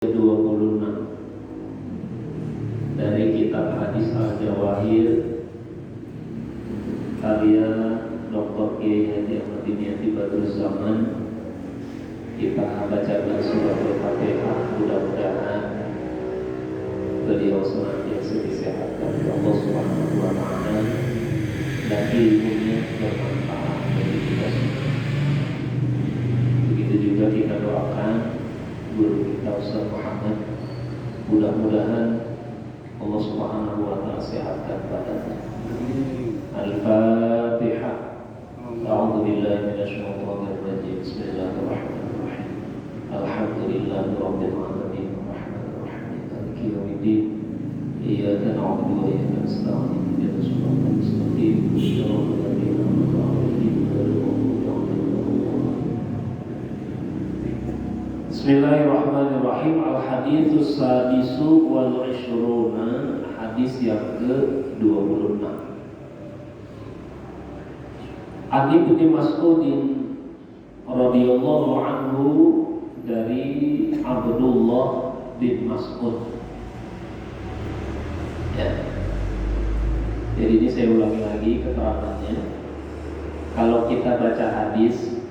26 dari kitab Hadis Al-Jawahir karya Dr. Kiai Haji Ahmad Dimyati Badruzzaman. Kita bacakan surah Al-Fatihah, mudah-mudahan beliau senantiasa disehatkan oleh Allah Subhanahu wa Ta'ala dan ilmunya bermanfaat bagi kita semua. Begitu juga kita doakan guru kita Ustaz Muhammad, mudah-mudahan Allah Subhanahu wa Ta'ala sehatkan badannya. Al-Fatihah. A'udzu billahi minasyaitonir rajim. Bismillahirrahmanirrahim. Alhamdulillahirabbil alamin. Arrahmanir rahim. Maliki yaumiddin. Iyyaka na'budu wa iyyaka nasta'in. Ihdinas siratal mustaqim. Shiratal ladzina an'amta 'alaihim ghairil maghdubi 'alaihim waladdallin. Bismillahirrahmanirrahim. Al-haditsus sadisu wal 'ishruna, hadis yang ke-26. An Ibnu Mas'udin radhiyallahu anhu, dari Abdullah bin Mas'ud. Ya. Jadi ini saya ulangi lagi keterangannya. Kalau kita baca hadis,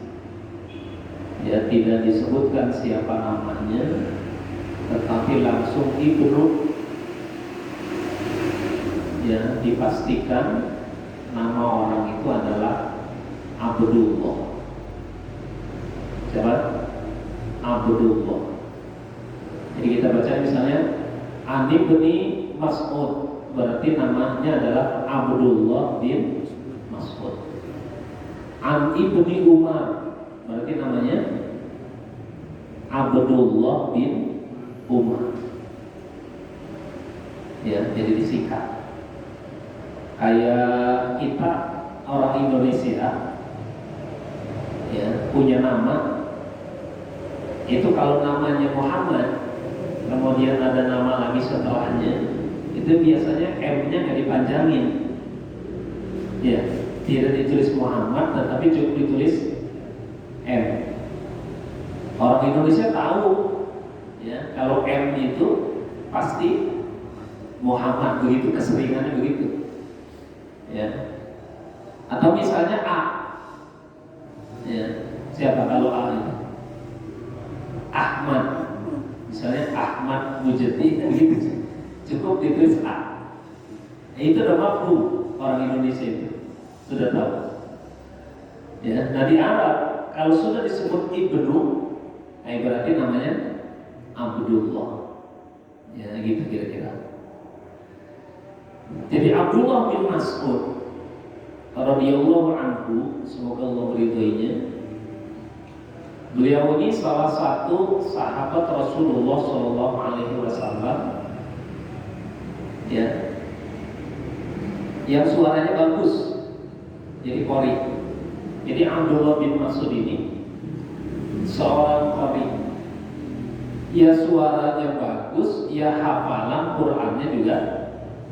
ya, tidak disebutkan siapa namanya, tetapi langsung Ibnu, ya, dipastikan nama orang itu adalah Abdullah. Siapa? Abdullah. Jadi kita baca misalnya An Ibnu Mas'ud, berarti namanya adalah Abdullah bin Mas'ud. An Ibnu Umar, berarti namanya Abdullah bin Umar. Ya, jadi disingkat. Kayak kita orang Indonesia, ya, punya nama. Itu kalau namanya Muhammad, kemudian ada nama lagi setelahnya, itu biasanya M-nya nggak dipanjangin. Ya, tidak ditulis Muhammad, tetapi cukup ditulis M. Orang Indonesia tahu, ya, kalau M itu pasti Muhammad, begitu keseringannya begitu, ya. Atau misalnya A, ya, siapa kalau A itu? Ahmad, misalnya Ahmad Mujadi, begitu, cukup ditulis A. Itu udah mampu orang Indonesia itu sudah tahu. Ya, nah di Arab kalau sudah disebut Ibnu, berarti namanya Abdullah. Ya, gitu kira-kira. Jadi Abdullah bin Mas'ud radhiyallahu anhu, semoga Allah meridhoinya. Beliau ini salah satu sahabat Rasulullah Shallallahu Alaihi Wasallam, ya, yang suaranya bagus, jadi qori. Jadi Abdullah bin Mas'ud ini seorang qori. Ya, suaranya bagus, ya, hafalan Qur'annya juga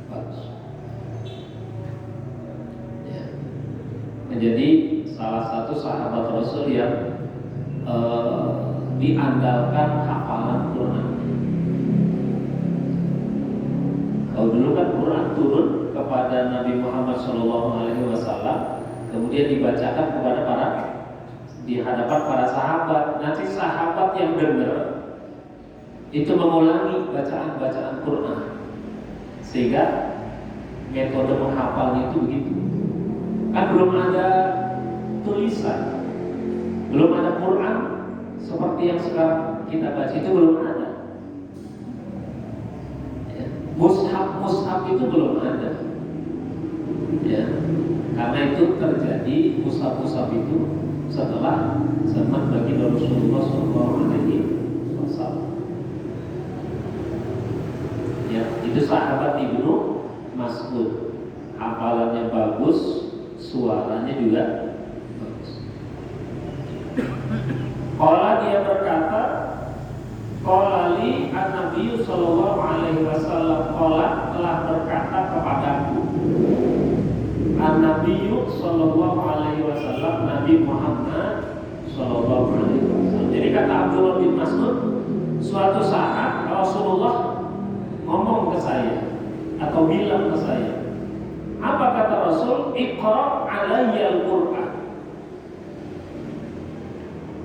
bagus. Ya. Menjadi salah satu sahabat Rasul yang diandalkan hafalan Quran. Kalau dulu kan Quran turun kepada Nabi Muhammad SAW, kemudian dibacakan kepada di hadapan para sahabat. Nanti sahabat yang dengar itu mengulangi bacaan Quran, sehingga metode menghafalnya itu begitu. Kan belum ada tulisan, belum ada Quran seperti yang sekarang kita baca, itu belum ada. Ya. Mushaf itu belum ada. Ya. Karena itu terjadi mushaf itu setelah zaman baginda Rasulullah SAW. Ya, itu sahabat Ibnu Mas'ud, hafalannya bagus, suaranya juga bagus. Qala, dia berkata, qala li an-nabiy sallallahu alaihi wasallam, qala, telah berkata kepadaku an-nabiy sallallahu alaihi wasallam, Nabi Muhammad sallallahu alaihi wasallam. Jadi kata Abdullah bin Mas'ud, Suatu saat Rasulullah ngomong ke saya atau bilang ke saya, apa kata Rasul? Iqra' alayya al-Qur'an.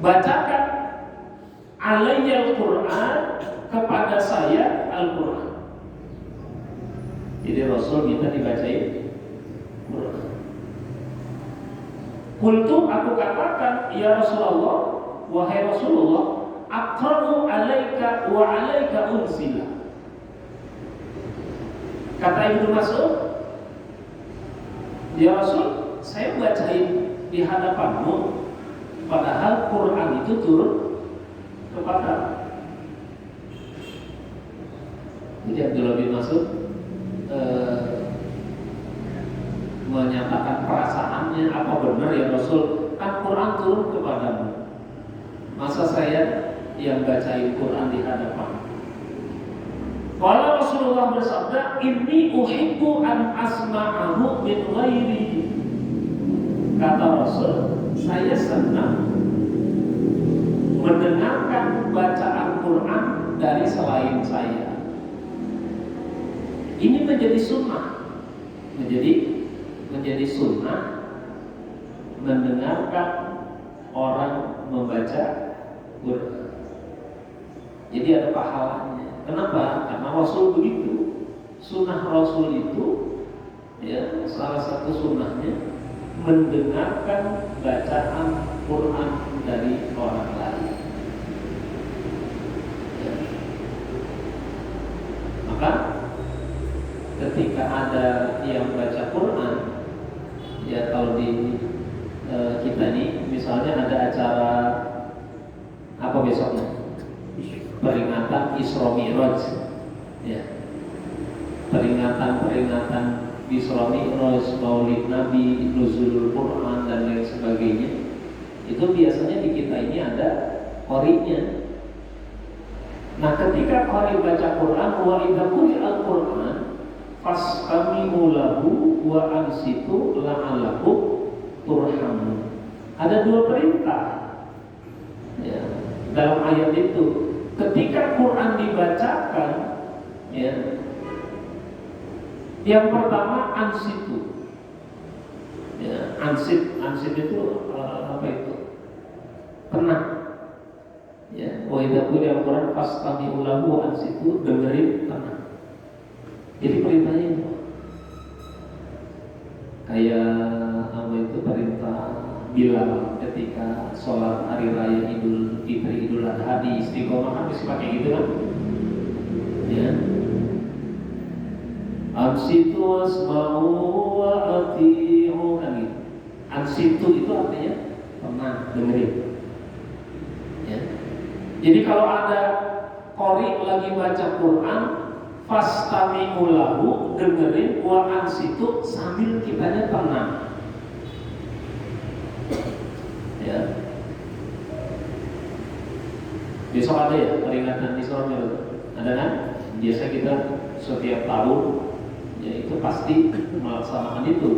Bacakan alayya al-Qur'an, kepada saya Al-Qur'an. Jadi Rasul minta dibacain Qur'an. Qultu, aku katakan, ya Rasulullah, wahai Rasulullah, aqra'u alaika wa alaika unsila. Kata Ibnu Mas'ud, ya Rasul, saya bacain di hadapanmu, padahal Quran itu turun kepada. Jadi Abdullah bin Mas'ud menyatakan perasaannya, apa benar ya Rasul, kan Quran turun kepadamu, masa saya yang bacain Quran di hadapan. Kalau Rasulullah bersabda, inni uhibbu an asma'ahu min ghairi. Kata Rasul, saya senang mendengarkan bacaan Quran dari selain saya. Ini menjadi sunnah, menjadi sunnah mendengarkan orang membaca Quran. Jadi ada pahalanya. Kenapa? Karena Rasul begitu. Sunnah Rasul itu, ya, salah satu sunnahnya mendengarkan bacaan Quran dari orang lain. Ya. Maka ketika ada yang baca Quran, ya kalau di kita nih, misalnya ada acara apa besoknya? Peringatan Isra Mi'raj, ya. Peringatan Isra Mi'raj, Maulid Nabi, Nuzulul Quran dan lain sebagainya. Itu biasanya di kita ini ada qori'nya. Nah, ketika qori baca Quran, wa idza quri'al Quran fastami'u lahu wa ansitu la'allakum turhamun. Ada dua perintah, ya, dalam ayat itu. Ketika Quran dibacakan, ya, yang pertama ansitu, ya, ansit itu apa itu? Tenang, ya. Wa idza quri'al Quran fastami'u lahu wa ansitu, dengerin, tenang. Jadi perintahnya itu kayak apa itu, perintah Bilal ketika sholat hari raya Idul Fitri, Idul Adha di Istiqomah kan bisa pakai gitu kan? Ya. Ansitu wasma'u wa ati'u, kan gitu. Ansitu itu artinya tenang, dengerin. Ya. Jadi kalau ada qori lagi baca Quran, fastami'u lahu, dengerin, wa ansitu, sambil kitanya tenang. Ya. Besok ada ya peringatan Isra Mi'raj, ada kan? Biasa kita setiap tahun, ya itu pasti melaksanakan itu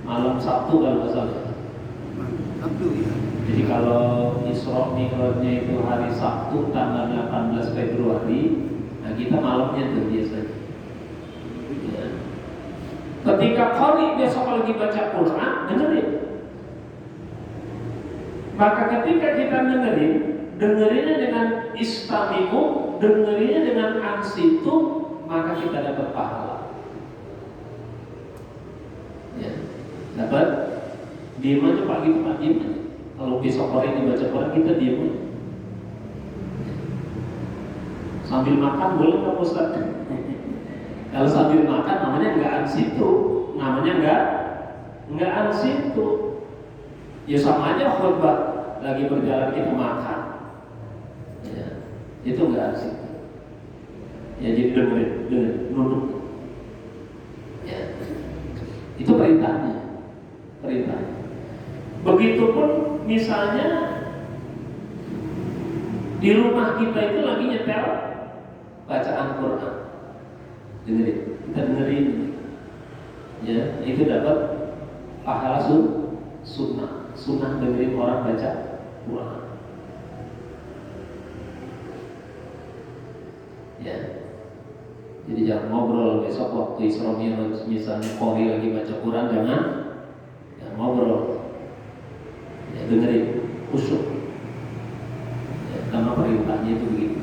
malam Sabtu kalau nggak salah. Sabtu ya. Jadi kalau Isra Mi'rajnya itu hari Sabtu tanggal 18 Februari, nah kita malamnya tuh biasanya. Ya. Ketika qori besok lagi baca Quran, dengerin. Maka ketika kita dengerinnya dengan istami'u, dengerinnya dengan ansitu, maka kita dapat pahala. Ya, dapat. Diam aja Pak, gitu Pak, diam aja. Kalau besok qori dibaca Quran, kita diam aja. Sambil makan boleh nggak Ustaz? Kalau sambil makan namanya nggak ansitu, namanya nggak ansitu. Ya sama aja khutbah lagi berjalan kita makan, ya, itu nggak asik. Ya jadi dengerin, nunduk. Ya, itu perintahnya. Begitupun misalnya di rumah kita itu lagi nyetel bacaan Quran, dengerin, ya, itu dapat pahala sunnah dengerin orang baca Quran. Ya. Jadi jangan ngobrol besok waktu Isra Mi'raj, misalnya Qori lagi baca Quran, jangan ngobrol. Ya, dengerin, khusyuk. Ya, karena perintahnya itu begitu.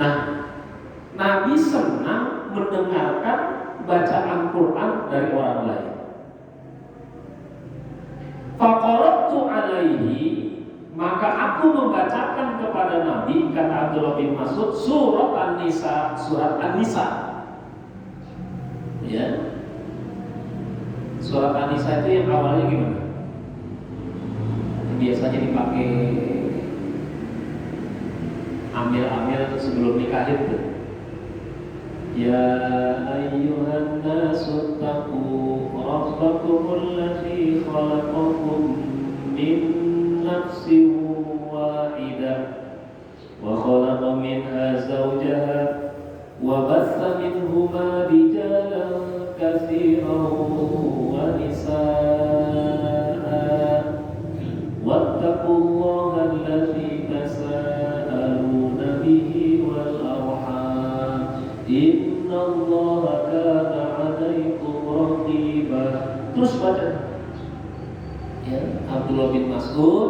Nah, Nabi senang mendengarkan bacaan Quran dari orang lain. Faqaratu alaihi, maka aku membacakan kepada Nabi, kata Abdullah bin Mas'ud, surat An-Nisa, ya. Surat An-Nisa itu yang awalnya gimana? Biasanya dipakai amil-amil sebelum nikah itu. Ya ayyuhan nasu taqu rabbakumul ladzi khalaqakum min nafsin wahidah wa khalaqa minha zawjaha wa batha minhuma rijalan katsiran wa nisaa wattaqullaha alladzi tasaaluna bihi wal arham innallaha kana 'alaikum raqiba. Terus baca. Ya, Abdullah bin Mas'ud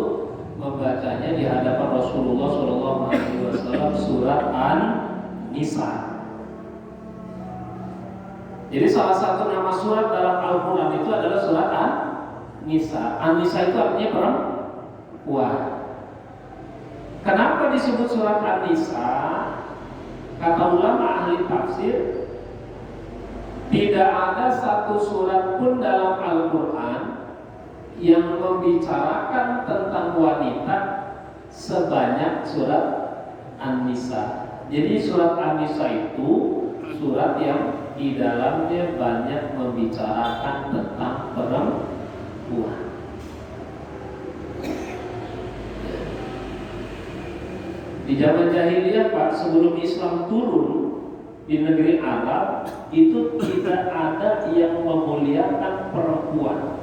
membacanya di hadapan Rasulullah SAW surat An-Nisa. Jadi salah satu nama surat dalam Al-Quran itu adalah surat An-Nisa. An-Nisa itu artinya perempuan. Kenapa disebut surat An-Nisa? Kata ulama ahli tafsir, tidak ada satu surat pun dalam Al-Quran yang membicarakan tentang wanita sebanyak surat An-Nisa. Jadi surat An-Nisa itu surat yang di dalamnya banyak membicarakan tentang perempuan. Di zaman jahiliyah, Pak, sebelum Islam turun di negeri Arab, itu tidak ada yang memuliakan perempuan.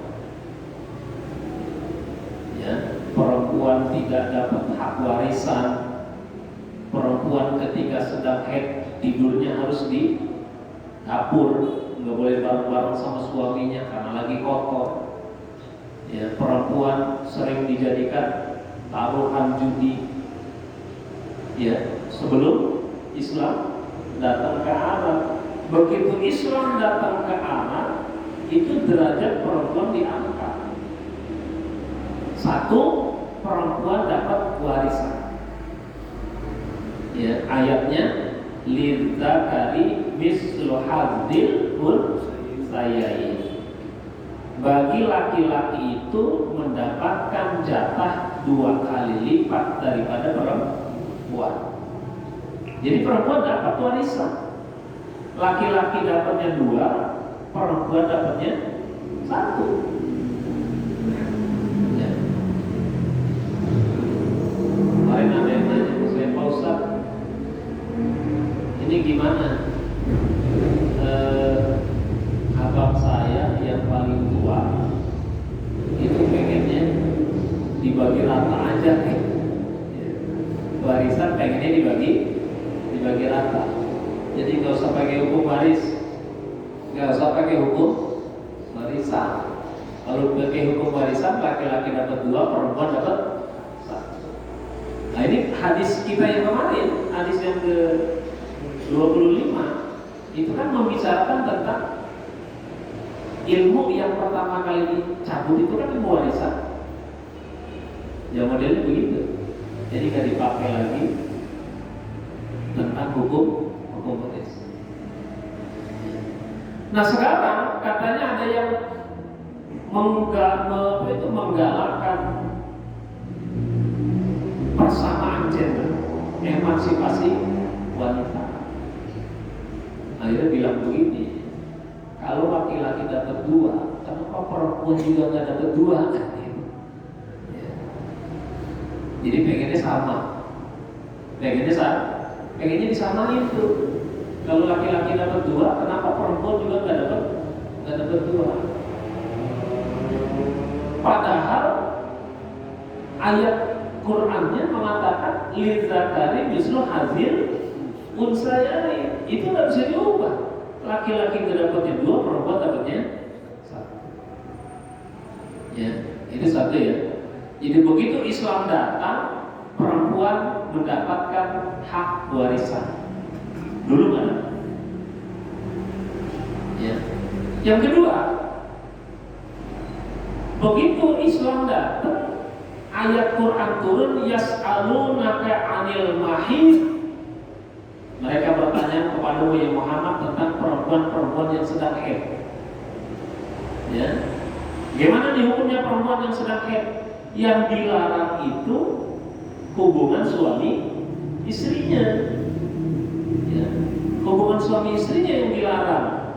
Ya, perempuan tidak dapat hak warisan. Perempuan ketika sedang haid tidurnya harus di dapur, nggak boleh bareng-bareng sama suaminya karena lagi kotor. Ya, perempuan sering dijadikan taruhan judi. Ya, sebelum Islam datang ke Arab, begitu Islam datang ke Arab, itu derajat perempuan diangkat. Satu, perempuan dapat warisan. Ya, ayatnya lidzakari mislu hadzil unsayyain. Bagi laki-laki itu mendapatkan jatah 2 kali lipat daripada perempuan. Jadi perempuan dapat warisan. Laki-laki dapatnya 2, perempuan dapatnya 1. Ya. Kemarin ada yang nanya ke saya, Pak Ustaz, ini gimana? Abang saya yang paling tua itu pengennya dibagi rata aja nih. Warisan pengennya dibagi rata. Jadi nggak usah pakai hukum waris, nggak usah pakai hukum warisan. Kalau pakai hukum warisan, laki-laki dapat 2, perempuan dapat 1. Nah, ini hadis kita yang kemarin, hadis yang ke-25, itu kan membicarakan tentang ilmu yang pertama kali dicabut itu kan ilmu warisan. Ya modelnya begitu. Jadi nggak dipakai lagi tentang hukum waris. Nah sekarang katanya ada yang menggalakkan persamaan gender, emansipasi wanita. Akhirnya bilang begini, kalau laki-laki dapat 2, kenapa perempuan juga nggak dapat 2? Jadi pengennya sama, pengennya disamain tuh. Kalau laki-laki dapat 2, kenapa perempuan juga nggak dapat 2? Padahal ayat Qurannya mengatakan lidzakari mislu hadzil unsayani. Itu nggak bisa diubah. Laki-laki dapatnya 2, perempuan dapatnya 1. Ya, itu satu ya. Jadi begitu Islam datang, perempuan mendapatkan hak warisan. Dulu kan? Ya. Yang kedua, begitu Islam datang, ayat Quran turun, yas'alunaka 'anil mahid. Mereka bertanya kepada Muhammad tentang perempuan-perempuan yang sedang haid. Ya. Gimana nih hukumnya perempuan yang sedang haid? Yang dilarang itu hubungan suami istrinya. Ya. Hubungan suami istrinya yang dilarang.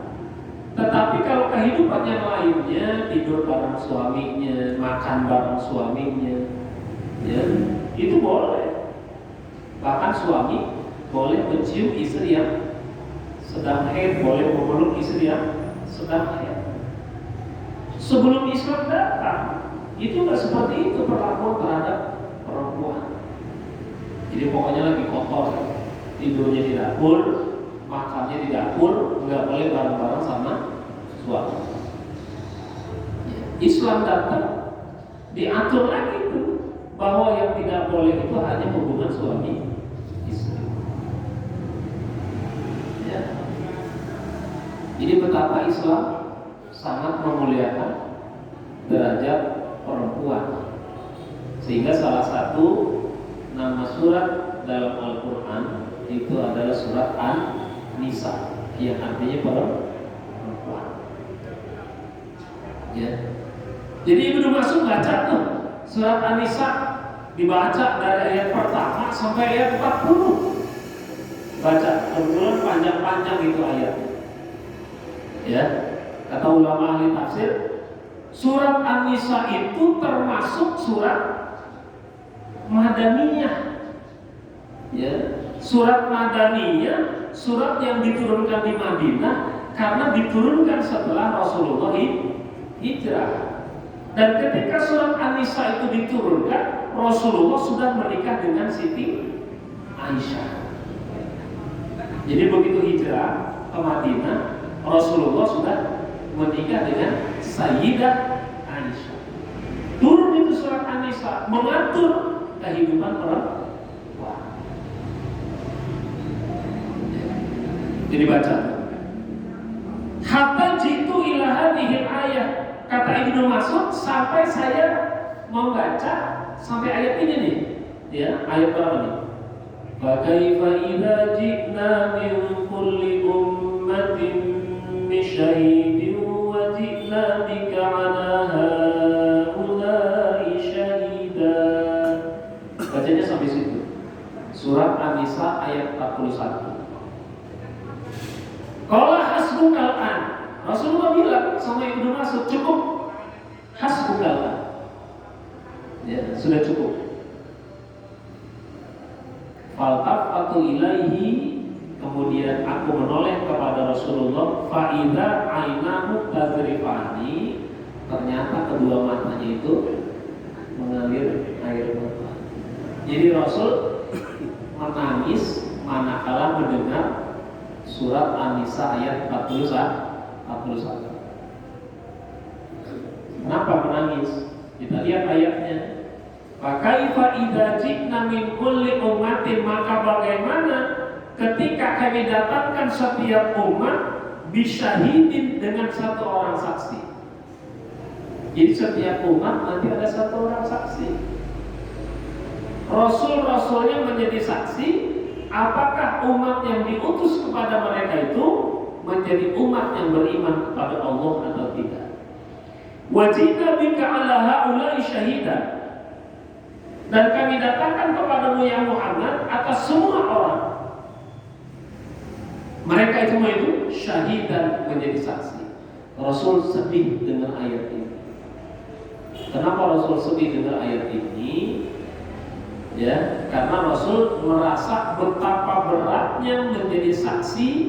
Tetapi kalau kehidupan yang lainnya, tidur bareng suaminya, makan bareng suaminya, ya, itu boleh. Bahkan suami boleh mencium istri yang sedang haid, boleh memeluk istri yang sedang haid. Sebelum Islam datang, itu nggak seperti itu perlakuan terhadap perempuan. Jadi pokoknya lagi kotor, tidurnya di dapur, makannya di dapur, nggak boleh bareng-bareng sama suami. Islam datang, diatur lagi itu bahwa yang tidak boleh itu hanya hubungan suami istri. Ya. Jadi betapa Islam sangat memuliakan derajat perempuan, sehingga salah satu nama surat dalam Al-Quran itu adalah surat An-Nisa, yang artinya perempuan. Ya. Jadi Ibnu Mas'ud baca tuh surat An-Nisa, dibaca dari ayat pertama sampai ayat 40. Baca, kebetulan panjang-panjang itu ayat. Ya, kata ulama ahli tafsir, surat An-Nisa itu termasuk surat Madaniyah. Ya, surat Madaniyah, surat yang diturunkan di Madinah karena diturunkan setelah Rasulullah hijrah. Dan ketika surat An-Nisa itu diturunkan, Rasulullah sudah menikah dengan Siti Aisyah. Jadi begitu hijrah ke Madinah, Rasulullah sudah menikah dengan Sayyidah Aisyah. Turun itu surat An-Nisa mengatur kehidupan perempuan. Jadi baca. Hatta jitu ila hadhil ayat. Kata Ibnu Mas'ud, sampai saya membaca sampai ayat ini nih. Ya, ayat berapa nih? Fa kaifa idza ji'na min kulli ummatin bi syahidin wa ji'na bika 'ala haula'i syahida. Bacanya sampai situ. Surat An-Nisa ayat 41. Qala hasbukal an. Rasulullah bilang sama Ibnu Mas'ud, cukup, hasbukal. Ya, sudah cukup. Faltafatu ilaihi, kemudian aku menoleh kepada Rasulullah, fa'idha ainahu tazrifani, ternyata kedua matanya itu mengalir air mata. Jadi Rasul menangis manakala mendengar surat An-Nisa ayat 41. Kenapa menangis? Kita lihat ayatnya. Fakaifa idza ji'na min kulli ummatin, maka bagaimana ketika kami datangkan setiap umat bisyahidin, dengan satu orang saksi. Jadi setiap umat nanti ada satu orang saksi. Rasul-rasulnya menjadi saksi. Apakah umat yang diutus kepada mereka itu menjadi umat yang beriman kepada Allah atau tidak? Wajibna bika ala haula'i syahidan, dan kami datangkan kepadamu ya Muhammad atas semua orang. Mereka itu syahidan, menjadi saksi. Rasul sedih dengan ayat ini. Kenapa Rasul sedih dengan ayat ini? Ya, karena Rasul merasa betapa beratnya menjadi saksi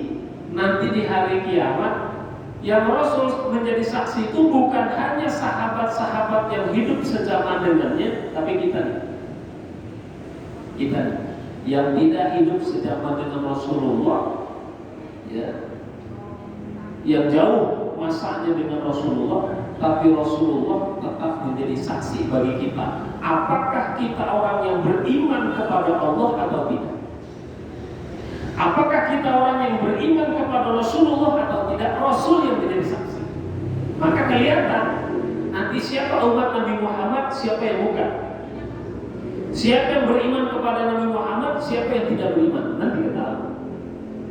nanti di hari kiamat. Yang Rasul menjadi saksi itu bukan hanya sahabat-sahabat yang hidup sejaman dengannya, tapi kita nih. Kita yang tidak hidup sejaman dengan Rasulullah, ya, yang jauh masanya dengan Rasulullah, tapi Rasulullah tetap menjadi saksi bagi kita. Apakah kita orang yang beriman kepada Allah atau tidak? Apakah kita orang yang beriman kepada Rasulullah atau tidak? Rasul yang menjadi saksi. Maka kelihatan nanti siapa umat Nabi Muhammad, siapa yang bukan. Siapa yang beriman kepada Nabi Muhammad, siapa yang tidak beriman, nanti kita tahu.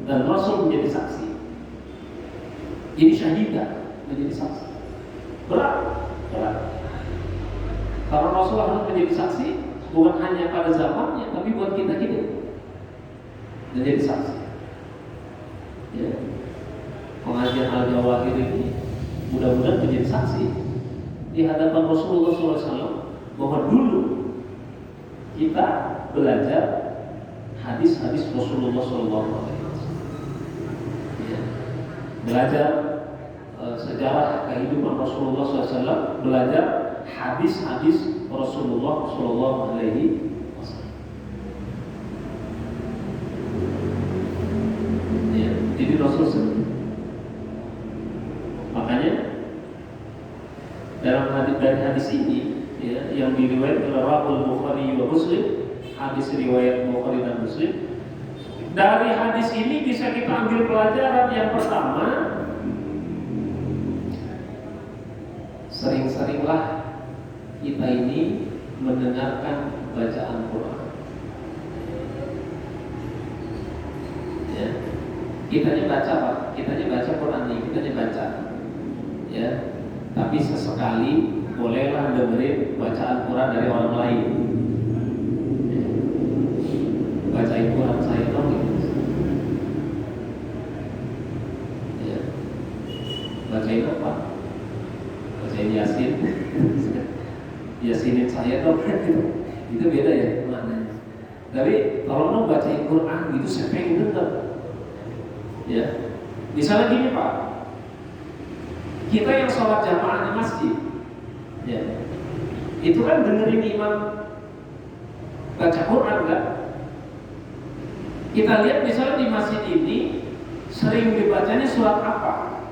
Dan Rasul menjadi saksi. Jadi syahidah menjadi saksi. Berat. Karena Rasul harus menjadi saksi bukan hanya pada zamannya, tapi buat kita hidup menjadi saksi. Ya. Pengajian Al-Jawahir ini mudah-mudahan menjadi saksi di hadapan Rasulullah SAW bahwa dulu kita belajar hadis-hadis Rasulullah SAW, ya. Belajar sejarah kehidupan Rasulullah SAW, belajar hadis-hadis Rasulullah SAW. Ya, jadi Rasul sendiri. Makanya dalam hadis ini, ya, yang diriwayatkan oleh Rahul Bukhari wa Muslim, hadis riwayat Bukhari dan Muslim. Dari hadis ini bisa kita ambil pelajaran yang pertama, sering-seringlah kita ini mendengarkan bacaan Quran. Ya, kitanya baca Pak, kitanya baca Quran ini, kitanya baca. Ya, tapi sesekali bolehlah dengerin bacaan Quran dari orang lain. Bacain Quran saya dong gitu. Ya. Bacain apa? Bacain Yasin. Yasinin saya dong. Itu beda ya maknanya. Tapi kalau mau bacain Quran itu saya pengen denger. Ya. Misalnya gini Pak, kita yang sholat jamaah di masjid, ya, itu kan dengerin imam baca Quran kan? Kita lihat misalnya di masjid ini sering dibacanya surat apa?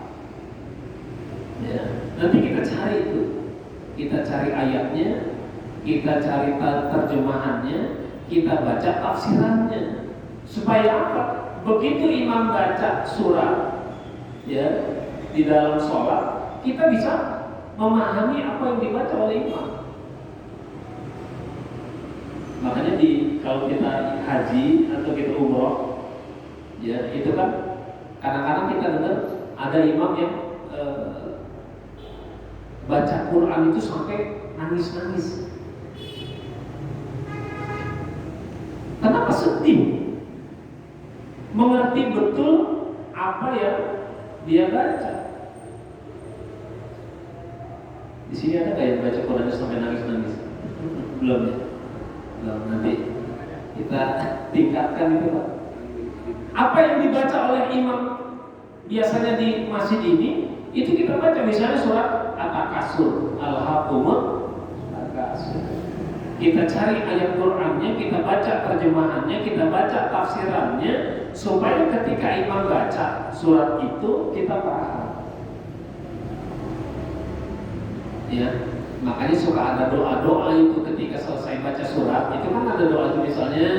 Ya, nanti kita cari itu, kita cari ayatnya, kita cari terjemahannya, kita baca tafsirannya. Supaya apa? Begitu imam baca surat, ya, di dalam sholat, kita bisa memahami apa yang dibaca oleh imam. Makanya kalau kita haji atau kita umroh, ya, itu kan kadang-kadang kita dengar ada imam yang baca Quran itu sampai nangis-nangis. Kenapa sedih? Mengerti betul apa yang dia baca. Di sini ada nggak yang baca Quran sampai nangis-nangis? Belum ya? Belum, nanti kita tingkatkan itu Pak. Apa yang dibaca oleh imam biasanya di masjid ini, itu kita baca misalnya surat At-Takasur, Al-Haqqumut Takasur. Kita cari ayat Qur'annya, kita baca terjemahannya, kita baca tafsirannya, supaya ketika imam baca surat itu kita paham. Ya, makanya suka ada doa-doa itu ketika selesai baca surat. Itu kan ada doa itu misalnya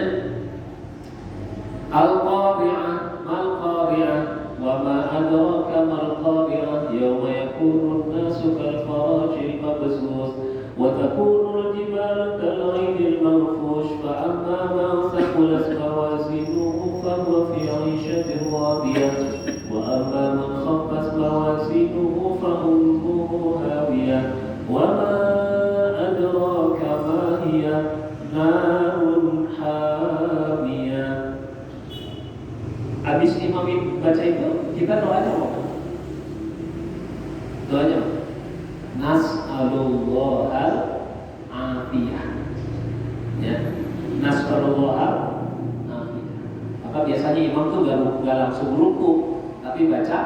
Al-Qari'ah, Mal-Qari'ah, wa ma adraka mal-Qari'ah, yawma yakunun nasu kal-farashil mabsus, wa takunul jibalu kal-'idil manfush, fa amma man thaqulat mawazinuhu fa huwa fi 'ishatin radiyah, wa amma man khaffat mawazinuhu fa ummuhu hawiyah, wa ma adraka ma hiya narun hamiyah. Habis imam baca itu, kita doanya apa? Doanya apa? Nas'alullahal afiyah. Ya, nas'alullahal afiyah. Maka biasanya imam tuh gak langsung ruku, tapi baca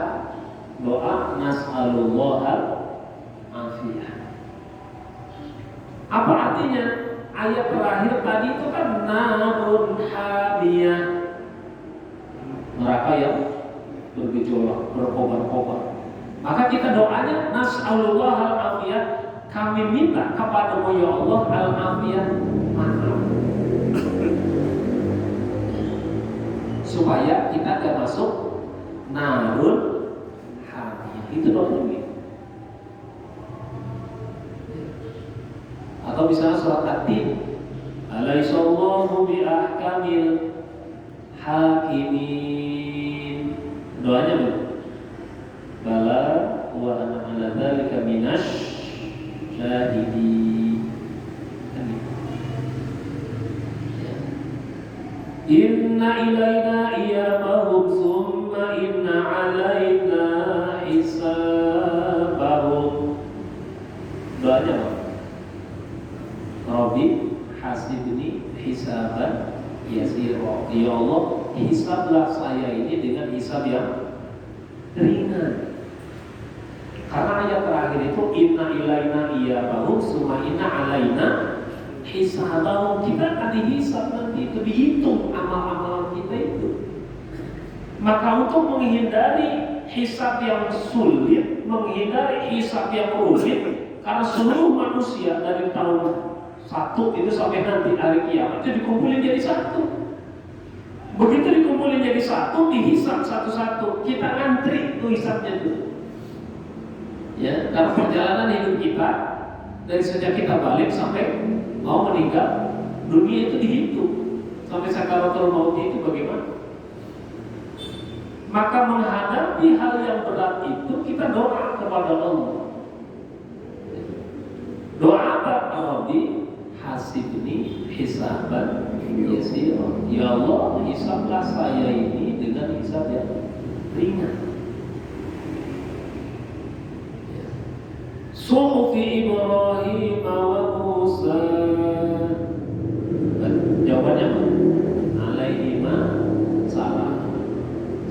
doa nas'alullahal afiyah. Apa artinya? ayat terakhir tadi itu kan narun hamiyah, neraka yang bergejolak, berkobar-kobar. Maka kita doanya nas'alullah al-afiyah, kami minta kepada ya Allah al-afiyah, maaf, supaya kita gak masuk narun hamiyah. Itu doanya. Atau misalnya surat At-Tin, alaihissallahu bi'ahkamil hakimin. Doanya betul. Bala wa ana ala dzalika minasy syahidin. Inna ilaina iyabahum summa inna alaina hisabahum. Doanya apa? Rabbi hasibni hisaban yasira. Ya Allah, hisablah saya ini dengan hisab yang ringan. Karena ayat terakhir itu inna ilaina iyabahum summa inna alaina hisabahum. Kita akan dihisab nanti, itu dihitung amal-amal kita itu. Maka untuk menghindari hisab yang sulit, menghindari hisab yang rumit, karena seluruh manusia dari tahun 1 itu sampai nanti hari kiamat itu dikumpulin jadi satu. Begitu dikumpulin jadi satu, dihisab satu-satu. Kita ngantri itu hisabnya dulu. Ya, karena perjalanan hidup kita dari sejak kita balik sampai mau meninggal, dunia itu dihitung sampai sakaratul maut itu bagaimana? Maka menghadapi hal yang berat itu kita doa kepada Allah. Doa apa? Rabbi hasibni hisaban yasira. Ya Allah, hisablah saya ini dengan hisab yang ringan. Suhufi Ibrahim wa Musa. Jawabannya apa? Alaihima salam.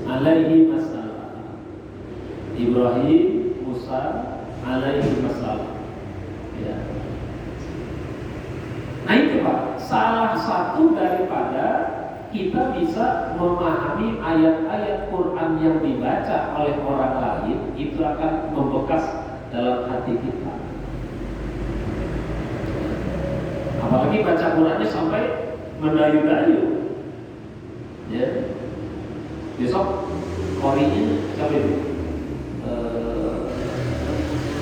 Alaihima salam. Ibrahim, Musa, alaihima salam. Ya. Nah itu Pak, salah satu daripada kita bisa memahami ayat-ayat Quran yang dibaca oleh orang lain, itu akan membekas dalam hati kita. Apalagi baca Qurannya sampai mendayu-dayu. Ya. Besok korinya siapa itu?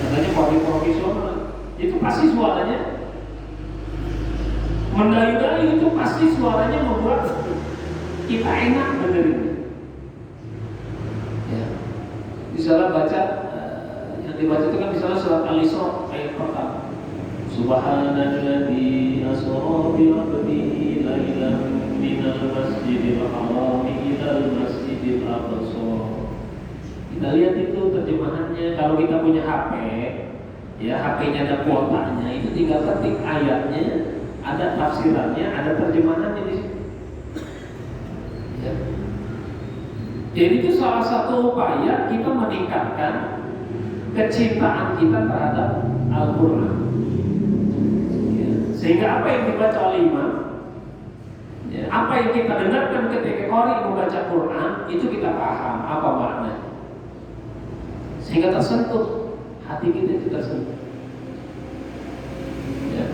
Katanya kori profesional. Itu pasti suaranya mendayu-dayu, itu pasti suaranya membuat kita enak dengerin. Ya. Misalnya baca yang dibaca itu kan misalnya surat Al-Isra ayat pertama. Subhanalladzi asra bi 'abdihi lailan minal masjidil haram ilal masjidil aqsa. Kita lihat itu terjemahannya. Kalau kita punya HP, ya HP-nya ada kuotanya, itu tinggal ketik ayatnya, ada tafsirannya, ada terjemahannya di situ. Ya. Jadi itu salah satu upaya kita meningkatkan kecintaan kita terhadap Al-Quran. Ya. Sehingga apa yang dibaca oleh imam, ya, apa yang kita dengarkan ketika qari membaca Quran, itu kita paham apa maknanya. Sehingga tersentuh, hati kita itu tersentuh. Ya.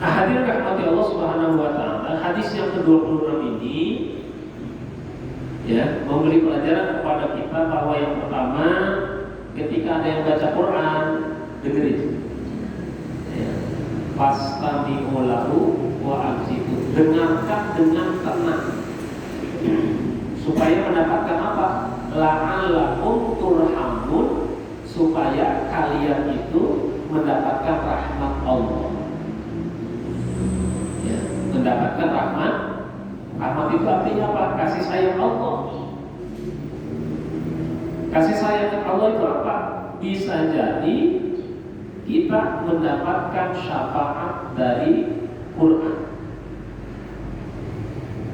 Nah, hadirin rahmati Allah Subhanahu wa taala, hadis yang ke-26 ini ya, memberi pelajaran kepada kita bahwa yang pertama, ketika ada yang baca Quran, dengerin. Ya. Fastami'u lahu wa ansitu. Dengarkan dengan tenang. Supaya mendapatkan apa? La'allakum turhamun, supaya kalian itu mendapatkan rahmat Allah. Ya, mendapatkan rahmat. Rahmat itu artinya apa? Kasih sayang Allah. Kasih sayang Allah itu apa? Bisa jadi kita mendapatkan syafaat dari Quran.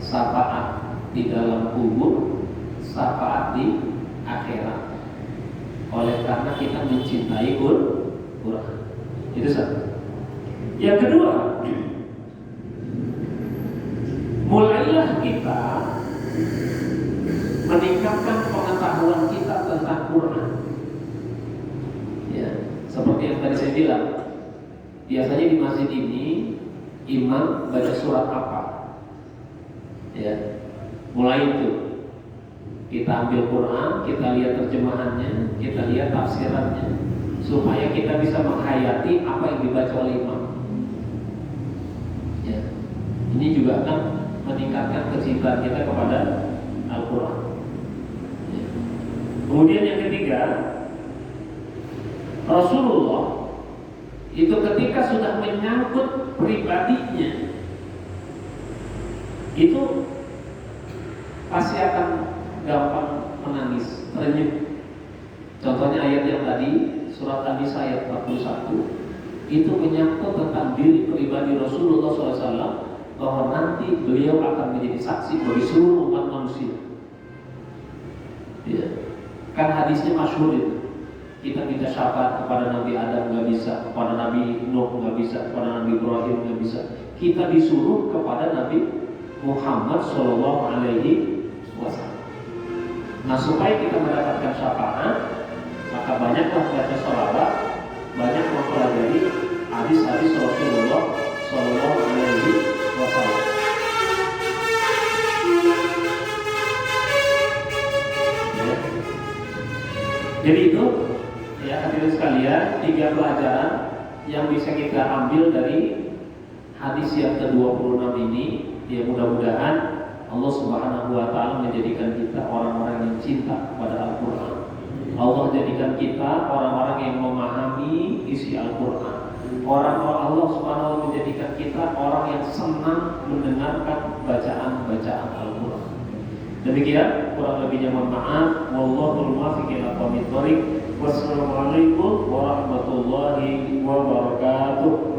Syafaat di dalam kubur, syafaat di akhirat. Oleh karena kita mencintai Quran. Itu satu. Yang kedua, mulailah kita meningkatkan pengetahuan kita tentang Quran. Ya, seperti yang tadi saya bilang, biasanya di masjid ini imam baca surat apa? Ya, mulai itu kita ambil Quran, kita lihat terjemahannya, kita lihat tafsirannya, supaya kita bisa menghayati apa yang dibaca oleh imam. Ya, ini juga akan meningkatkan kecintaan kita kepada Al-Quran. Ya. Kemudian yang ketiga, Rasulullah itu ketika sudah menyangkut pribadinya, itu pasti akan gampang menangis, terenyuh. Contohnya ayat yang tadi, surat An-Nisa ayat 41, itu menyangkut tentang diri pribadi Rasulullah SAW, bahwa nanti beliau akan menjadi saksi bagi seluruh umat manusia. Ya. Kan hadisnya masyhur itu. Kita minta syafaat kepada Nabi Adam nggak bisa, kepada Nabi Nuh nggak bisa, kepada Nabi Ibrahim nggak bisa. Kita disuruh kepada Nabi Muhammad Shallallahu Alaihi Wasallam. Nah, supaya kita mendapatkan syafaat, maka banyaklah baca sholawat, banyak mempelajari hadis-hadis Rasulullah Shallallahu Alaihi Wasallam. Ya. Jadi itu, ya hadirin sekalian, 3 pelajaran yang bisa kita ambil dari hadis yang ke-26 ini. Ya, mudah-mudahan Allah Subhanahu wa Ta'ala menjadikan kita orang-orang yang cinta kepada Al-Quran. Allah jadikan kita orang-orang yang memahami isi Al-Quran. Orang-orang Allah Subhanahu wa Ta'ala menjadikan kita orang yang senang mendengarkan bacaan-bacaan Al-Quran. Demikian, kurang lebihnya mohon maaf. Wallahul muwaffiq ila aqwamit thoriq. Wassalamualaikum warahmatullahi wabarakatuh.